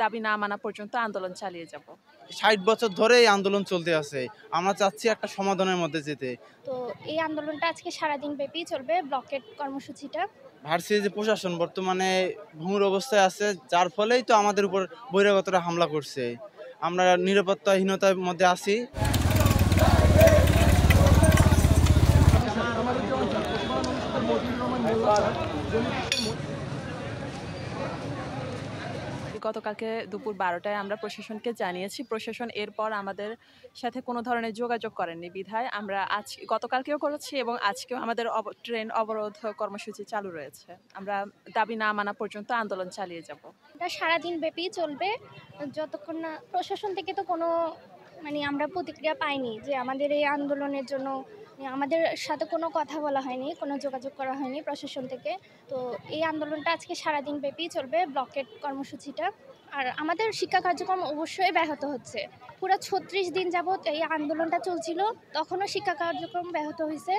দাবি না মানা পর্যন্ত আন্দোলন চালিয়ে যাব। ৬০ বছর ধরে এই আন্দোলন চলতে আছে। আমরা চাচ্ছি একটা সমাধানের মধ্যে যেতে। তো এই আন্দোলনটা আজকে সারাদিন ব্যাপী চলবে, ব্লকেট কর্মসূচিটা। ভার্সিটি যে প্রশাসন বর্তমানে ভঙ্গুর অবস্থায় আছে, যার ফলেই তো আমাদের উপর বহিরাগতরা হামলা করছে। আমরা নিরাপত্তাহীনতার মধ্যে আছি। গতকালকে দুপুর 12টায় আমরা প্রশাসনকে জানিয়েছি। প্রশাসন এরপর আমাদের সাথে কোনো ধরনের যোগাযোগ করেননি বিধায় আমরা গতকালকেও করেছি এবং আজকেও আমাদের ট্রেন অবরোধ কর্মসূচি চালু রয়েছে। আমরা দাবি না মানা পর্যন্ত আন্দোলন চালিয়ে যাব। এটা সারাদিন ব্যাপী চলবে যতক্ষণ না প্রশাসন থেকে তো কোনো আমরা প্রতিক্রিয়া পাইনি যে আমাদের এই আন্দোলনের জন্য আমাদের সাথে কোনো কথা বলা হয়নি, কোনো যোগাযোগ করা হয়নি প্রশাসন থেকে। তো এই আন্দোলনটা আজকে সারাদিন ব্যাপী চলবে, ব্লকেট কর্মসূচিটা। আর আমাদের শিক্ষা কার্যক্রম অবশ্যই ব্যাহত হচ্ছে। পুরো ৩৬ দিন যাবৎ এই আন্দোলনটা চলছিল, তখনও শিক্ষা কার্যক্রম ব্যাহত হয়েছে।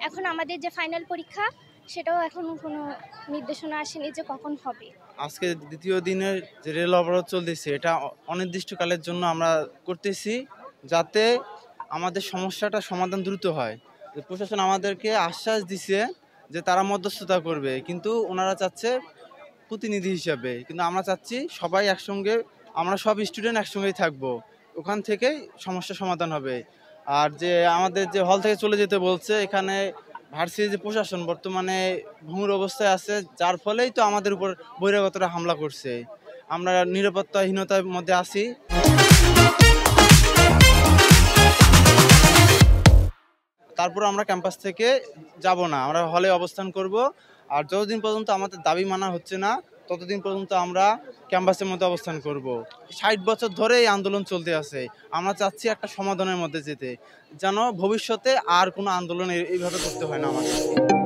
এখন আমাদের যে ফাইনাল পরীক্ষা, সেটাও এখন কোনো নির্দেশনা আসেনি যে কখন হবে। আজকে দ্বিতীয় দিনের যে রেল অবরোধ চলতেছে, এটা অনির্দিষ্টকালের জন্য আমরা করতেছি, যাতে আমাদের সমস্যাটা সমাধান দ্রুত হয়। প্রশাসন আমাদেরকে আশ্বাস দিছে যে তারা মধ্যস্থতা করবে, কিন্তু ওনারা চাচ্ছে প্রতিনিধি হিসাবে। কিন্তু আমরা চাচ্ছি সবাই একসঙ্গে, আমরা সব স্টুডেন্ট একসঙ্গেই থাকবো, ওখান থেকেই সমস্যা সমাধান হবে। আর যে আমাদের যে হল থেকে চলে যেতে বলছে, এখানে ভার্সিটি যে প্রশাসন বর্তমানে ভঙ্গুর অবস্থায় আছে, যার ফলেই তো আমাদের উপর বহিরাগতরা হামলা করছে। আমরা নিরাপত্তাহীনতার মধ্যে আছি। তারপর আমরা ক্যাম্পাস থেকে যাব না, আমরা হলে অবস্থান করব। আর যতদিন পর্যন্ত আমাদের দাবি মানা হচ্ছে না, ততদিন পর্যন্ত আমরা ক্যাম্পাসের মধ্যে অবস্থান করব। ৬০ বছর ধরে এই আন্দোলন চলতে আছে। আমরা চাচ্ছি একটা সমাধানের মধ্যে যেতে, যেন ভবিষ্যতে আর কোনো আন্দোলন এইভাবে করতে হয় না আমাদের।